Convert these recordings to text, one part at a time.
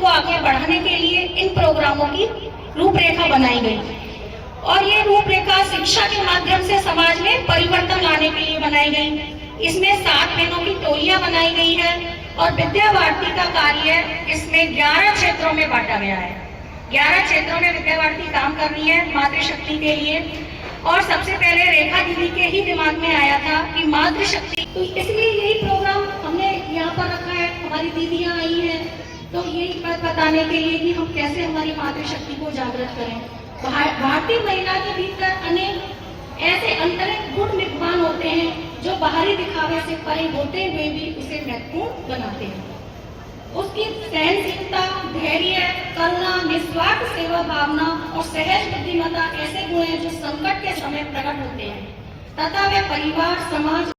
को आगे बढ़ाने के लिए इन प्रोग्रामों की रूपरेखा बनाई गई और ये रूपरेखा शिक्षा के माध्यम से समाज में परिवर्तन लाने के लिए बनाई गई। इसमें 7 बहनों की टोलियां बनाई गई है और विद्या भारती का कार्य इसमें 11 क्षेत्रों में बांटा गया है। 11 क्षेत्रों में विद्या भारती काम कर रही है मातृशक्ति के लिए। और सबसे पहले रेखा दीदी के ही दिमाग में आया था कि मातृशक्ति, तो इसलिए यही प्रोग्राम हमने यहाँ पर रखा है। हमारी दीदियाँ आई हैं तो यही बात बताने के लिए कि हम कैसे हमारी मातृशक्ति को जागृत करें। भारतीय महिला के भीतर अनेक ऐसे आंतरिक गुण विद्यमान होते हैं जो बाहरी दिखावे से परे होते हुए भी उसे महत्वपूर्ण बनाते हैं। उसकी सहनशीलता, धैर्य, करुणा, निस्वार्थ सेवा भावना और सहज बुद्धिमत्ता ऐसे गुण हैं जो संकट के समय प्रकट होते हैं तथा वे परिवार, समाज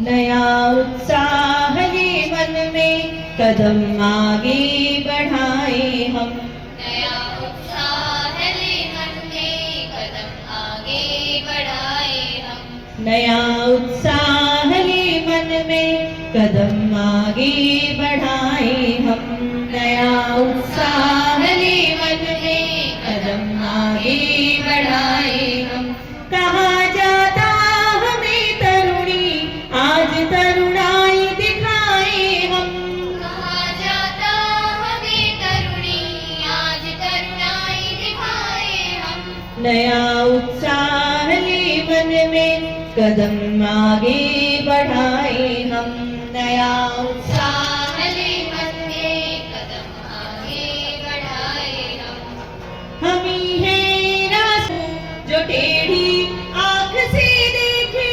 नया उत्साह ले मन में कदम आगे बढ़ाए हम। नया उत्साह ले मन में कदम आगे बढ़ाए हम। नया उत्साह ले मन में कदम आगे बढ़ाए हम। नया उत्साह ले मन में कदम आगे बढ़ाए हम। कहा जाता हमें तरुणी आज तरुणाई दिखाए हम। कहा जाता हमें तरुणी आज तरुणाई दिखाए हम। नया उत्साह ले मन में कदम आगे बढ़ाए हम। नया उत्साह ले मन में कदम आगे बढ़ाए हम ही हैं रासू जो टेढ़ी आंख से देखे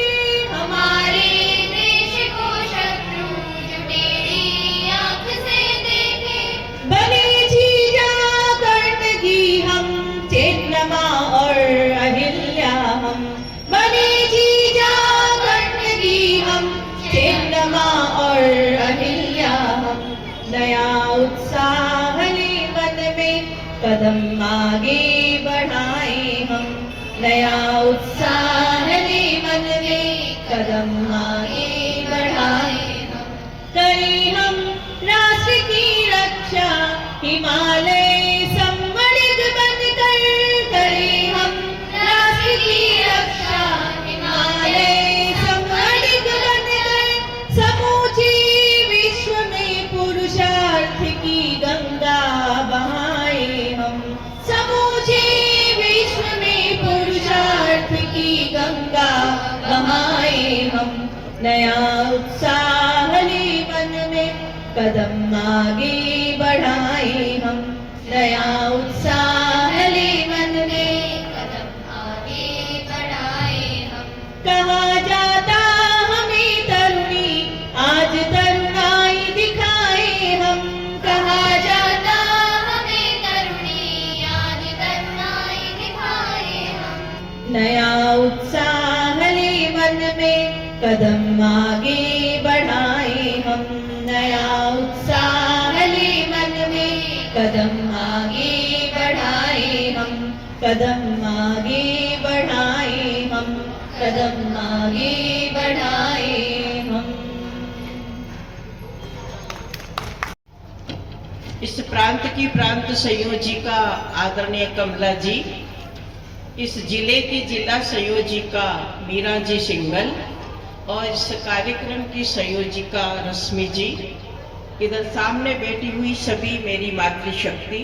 हमारे देश को शत्रु जो टेढ़ी आंख से देखे। बने जीजा कर्णगी हम चेन्नमा और अहिल्या हम। बने जीजा कर्णगी हम चेन्नमा और अहिल्या हम। नया उत्साह ले मन में कदम आगे बढ़ाए हम। नया उत्साह ले मन में कदम आगे बढ़ाए हम। करें हम राष्ट्र की रक्षा हिमालय सम्मलित बनकर। करें हम राष्ट्र की रक्षा हिमालय सम्मलित बनकर। समूचे विश्व में पुरुषार्थ की गंगा बहाए हम। समूचे विश्व में पुरुषार्थ की गंगा बहाए हम। नया उत्साह ले मन में कदम आगे बढ़ाए हम। नया उत्साह ले मन में कदम आगे बढ़ाए हम। कहा जाता हमें तरुणी आज तरुणाई दिखाए हम। कहा जाता हमें तरुणी आज तरुणाई दिखाए हम। नया उत्साह ले मन में कदम आगे बढ़ाए हम। नया उत्साह ले मन में कदम आगे बढ़ाए हम। कदम आगे बढ़ाए हम। कदम आगे बढ़ाए हम। इस प्रांत की प्रांत संयोजिका आदरणीय कमला जी, इस जिले की जिला संयोजिका मीरा जी सिंगल और इस कार्यक्रम की संयोजिका रश्मि जी, इधर सामने बैठी हुई सभी मेरी मातृशक्ति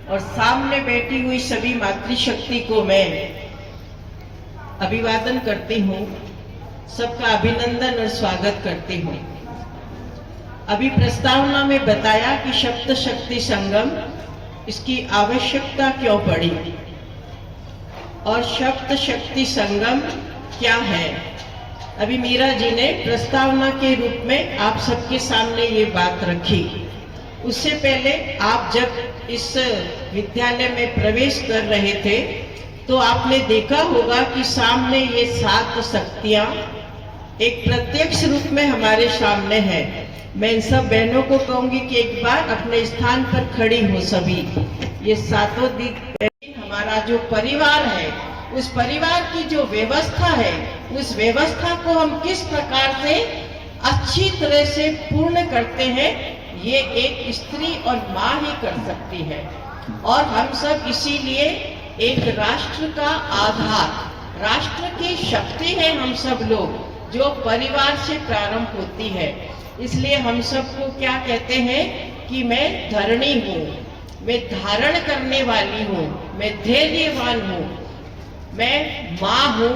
और सामने बैठी हुई सभी मातृशक्ति को मैं अभिवादन करती हूँ, सबका अभिनंदन और स्वागत करती हूँ। अभी प्रस्तावना में बताया कि सप्त शक्ति संगम, इसकी आवश्यकता क्यों पड़ी और सप्त शक्ति संगम क्या है। अभी मीरा जी ने प्रस्तावना के रूप में आप सबके सामने ये बात रखी। उससे पहले आप जब इस विद्यालय में प्रवेश कर रहे थे तो आपने देखा होगा कि सामने ये 7 शक्तियां एक प्रत्यक्ष रूप में हमारे सामने है। मैं इन सब बहनों को कहूंगी कि एक बार अपने स्थान पर खड़ी हो सभी। ये 7 दिन हमारा जो परिवार है, उस परिवार की जो व्यवस्था है, उस व्यवस्था को हम किस प्रकार से अच्छी तरह से पूर्ण करते हैं, ये एक स्त्री और माँ ही कर सकती है। और हम सब इसीलिए एक राष्ट्र का आधार, राष्ट्र की शक्ति है हम सब लोग, जो परिवार से प्रारंभ होती है। इसलिए हम सबको क्या कहते हैं कि मैं धरणी हूँ, मैं धारण करने वाली हूँ, मैं धैर्यवान हूँ, मैं माँ हूँ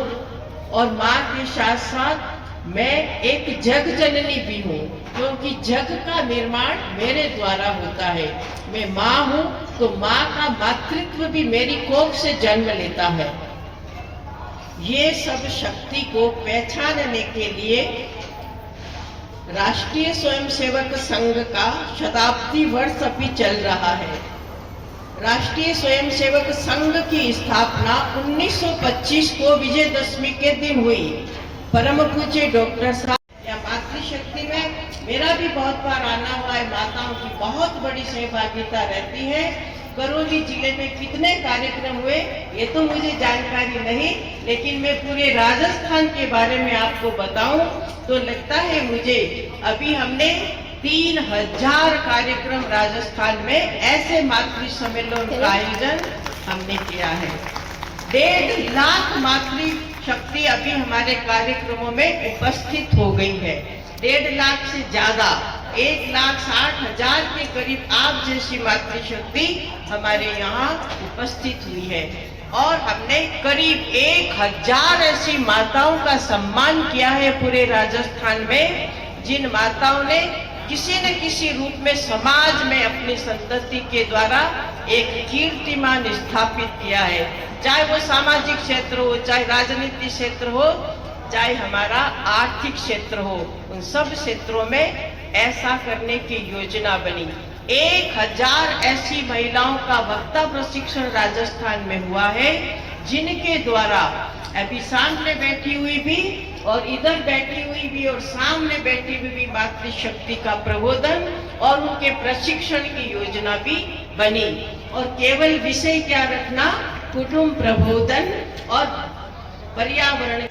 और माँ के साथ साथ मैं एक जग जननी भी हूँ, क्योंकि जग का निर्माण मेरे द्वारा होता है। मैं माँ हूँ तो माँ का मातृत्व भी मेरी कोख से जन्म लेता है। ये सब शक्ति को पहचानने के लिए राष्ट्रीय स्वयंसेवक संघ का शताब्दी वर्ष अभी चल रहा है। राष्ट्रीय स्वयंसेवक संघ की स्थापना 1925 को विजयदशमी के दिन हुई। परम पूज्य डॉक्टर साहब या मातृशक्ति में मेरा भी बहुत बार आना हुआ है। माताओं की बहुत बड़ी सहभागिता रहती है। करौली जिले में कितने कार्यक्रम हुए ये तो मुझे जानकारी नहीं, लेकिन मैं पूरे राजस्थान के बारे में आपको बताऊं तो लगता है मुझे अभी हमने 3000 कार्यक्रम राजस्थान में ऐसे मातृ सम्मेलन का आयोजन हमने किया है। 1.5 लाख मातृ शक्ति अभी हमारे कार्यक्रमों में उपस्थित हो गई है। 1.5 लाख से ज्यादा, 1,60,000 के करीब आप जैसी मातृशक्ति हमारे यहाँ उपस्थित हुई है। और हमने करीब 1000 ऐसी माताओं का सम्मान किया है पूरे राजस्थान में, जिन माताओं ने किसी न किसी रूप में समाज में अपनी संतति के द्वारा एक कीर्तिमान स्थापित किया है। चाहे वो सामाजिक क्षेत्र हो, चाहे राजनीतिक क्षेत्र हो, चाहे हमारा आर्थिक क्षेत्र हो, उन सब क्षेत्रों में ऐसा करने की योजना बनी। 1000 ऐसी महिलाओं का वक्ता प्रशिक्षण राजस्थान में हुआ है, जिनके द्वारा अभी सामने बैठी हुई भी और इधर बैठी हुई भी और सामने बैठी हुई भी मातृशक्ति का प्रबोधन और उनके प्रशिक्षण की योजना भी बनी। और केवल विषय क्या रखना, कुटुंब प्रबोधन और पर्यावरण।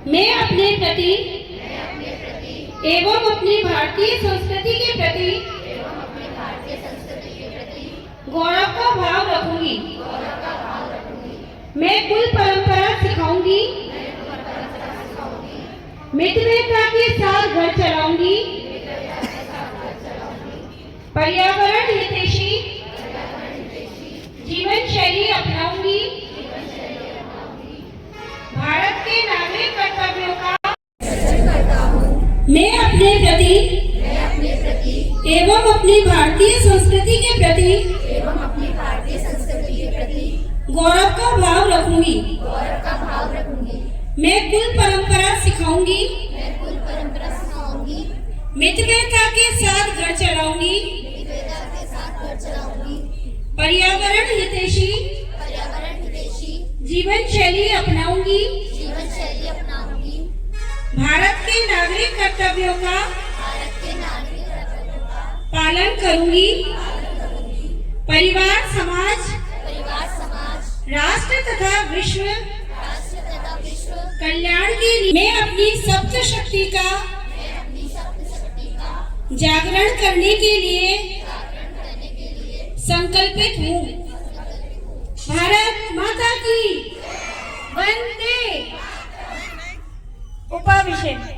मैं अपने प्रति एवं अपनी भारतीय संस्कृति के प्रति गौरव का भाव रखूंगी। मैं कुल परंपरा सिखाऊंगी, मितव्ययिता के साथ घर चलाऊंगी, पर्यावरण हितैषी जीवन शैली अपनाऊंगी, भारत के नागरिक कर्तव्यों का मैं अपने प्रति एवं अपनी भारतीय संस्कृति के प्रति गौरव का भाव रखूंगी। मैं कुल परंपरा सिखाऊंगी, मितव्ययिता के साथ घर चलाऊंगी, पर्यावरण हितैषी जीवन शैली अपनाऊंगी, भारत के नागरिक कर्तव्यों का पालन करूंगी, परिवार समाज राष्ट्र तथा विश्व कल्याण के लिए मैं अपनी सप्त शक्ति का जागरण करने के लिए संकल्पित हूँ। भारत माता की वंदे। उपाभिषेक।